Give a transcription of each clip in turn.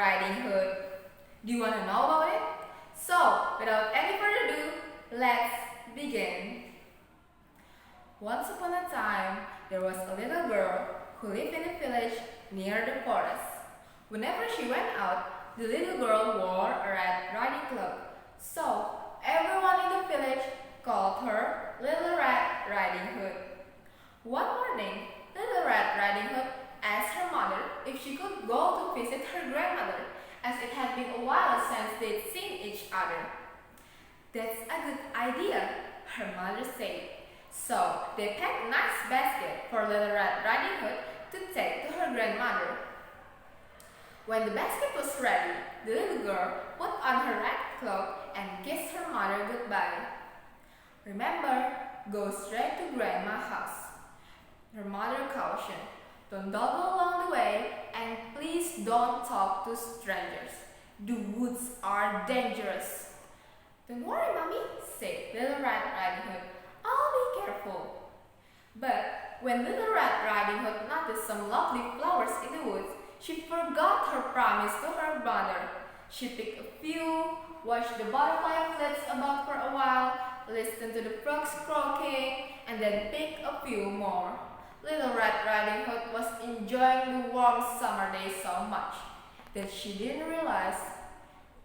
Riding Hood. Do you want to know about it? So, without any further ado, let's begin. Once upon a time, there was a little girl who lived in a village near the forest. Whenever she went out, the little girl wore a red riding cloak. So, everyone in the village called her Little Red Riding Hood. One morning, Little Red Riding Hood asked her mother if she could go to visit her grandmother, as it had been a while since they'd seen each other. "That's a good idea," her mother said. So they packed a nice basket for Little Red Riding Hood to take to her grandmother. When the basket was ready, the little girl put on her red cloak and kissed her mother goodbye. "Remember, go straight to Grandma's house," her mother cautioned. "Don't dawdle along the way, and please don't talk to strangers. The woods are dangerous." "Don't worry, Mommy," said Little Red Riding Hood. "I'll be careful." But when Little Red Riding Hood noticed some lovely flowers in the woods, she forgot her promise to her mother. She picked a few, watched the butterfly flits about for a while, listened to the frogs croaking, and then picked a few more. Little Red Riding Hood was enjoying the warm summer day so much that she didn't realize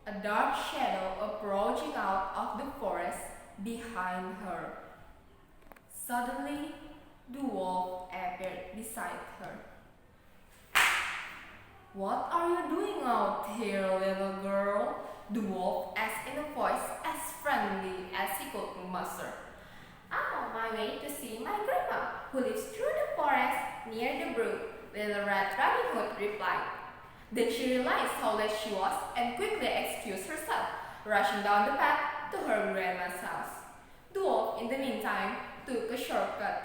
a dark shadow approaching out of the forest behind her. Suddenly, the wolf appeared beside her. "What are you doing out here, little girl?" the wolf asked in a voice as friendly as he could muster. "I'm on my way to see my grandma, who lives through the forest near the brook," Little Red Riding Hood replied. Then she realized how late she was and quickly excused herself, rushing down the path to her grandma's house. The wolf, in the meantime, took a shortcut.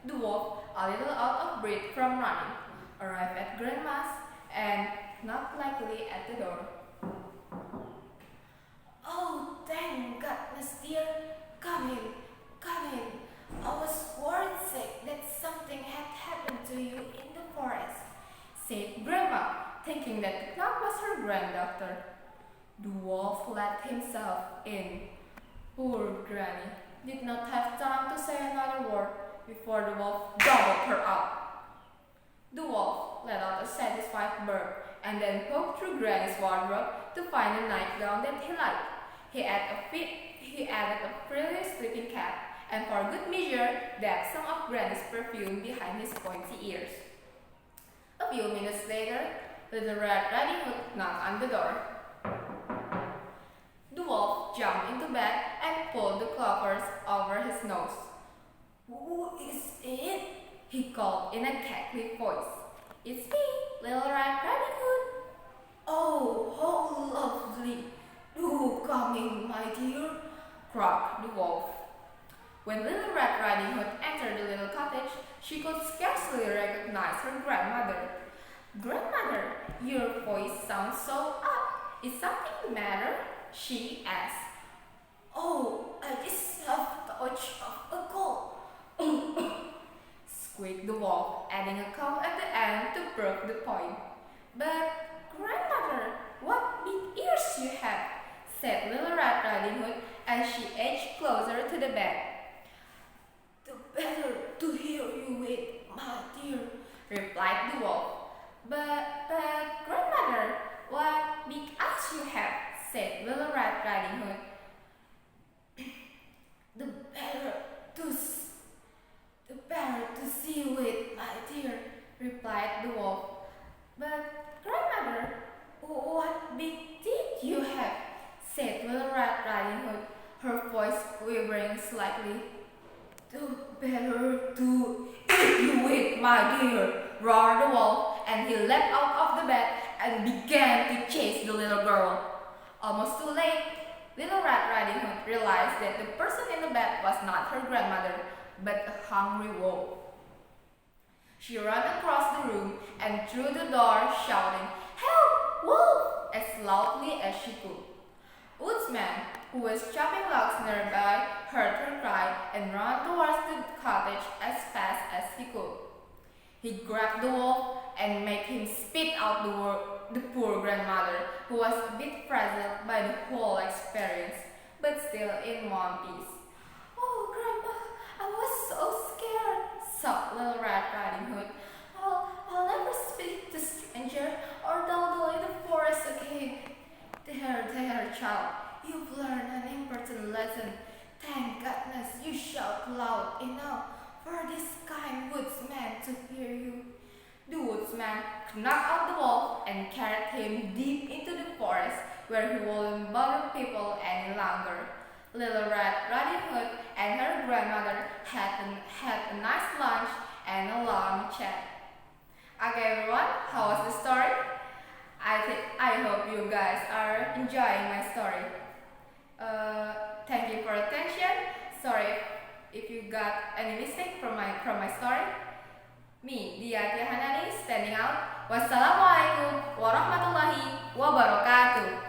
The wolf, a little out of breath from running, arrived at Grandma's and knocked lightly at the door. "Oh, thank goodness, dear. Come in, come in. I was worried sick that something had happened to you in the forest," said Grandma, thinking that the knock was her granddaughter. The wolf let himself in. Poor Granny did not have time to say another word before the wolf gobbled her up. The wolf let out a satisfied burp and then poked through Granny's wardrobe to find a nightgown that he liked. He added a frilly sleeping cap and for good measure dabbed some of Granny's perfume behind his pointy ears. A few minutes later, Little Red Riding Hood knocked on the door. The wolf jumped into bed and pulled the covers over his nose. "Who is it?" he called in a cackly voice. "It's me, Little Red Riding Hood." "Oh, how lovely! Do come in, my dear," croaked the wolf. When Little Red Riding Hood entered the little cottage, she could scarcely recognize her grandmother. "Grandmother, your voice sounds so up. Is something the matter?" she asked. "Oh, I just have a touch of a cold," squeaked the wolf, adding a cough at the end to prove the point. "But, Grandmother, what big ears you have," said Little Red Riding Hood as she edged closer to the bed. "The better to hear you with, my dear," replied the wolf. But, Grandmother, what big eyes you have," said Little Red Riding Hood. The better to see you with, my dear," replied the wolf. "But, Grandmother, what big teeth you have," said Little Red Riding Hood, her voice quivering slightly. "The better to eat you with, my dear," roared the wolf, and he leapt out of the bed and began to chase the little girl. Almost too late, Little Red Riding Hood realized that the person in the bed was not her grandmother, but a hungry wolf. She ran across the room and through the door, shouting, "Help, wolf!" as loudly as she could. Woodsman, who was chopping logs nearby, heard her cry and ran towards the cottage as fast as he could. He grabbed the wolf and made him spit out the poor grandmother, who was a bit frazzled by the whole experience, but still in one piece. "Oh, Grandma, I was so scared," sobbed Little Red Riding Hood. I'll never speak to stranger or dawdle in the forest again." There, child, you've learned an important lesson. Thank goodness you shout loud enough for this kind woodsman to hear you." The woodsman knocked out the wolf and carried him deep into the forest, where he wouldn't bother people any longer. Little Red Riding Hood and her grandmother had a nice lunch and a long chat. Okay, everyone, how was the story? I hope you guys are enjoying my story. Thank you for attention. Sorry if you got any mistake from my story. Me, ATHIYAH HANANI, standing out. Wassalamualaikum warahmatullahi wabarakatuh.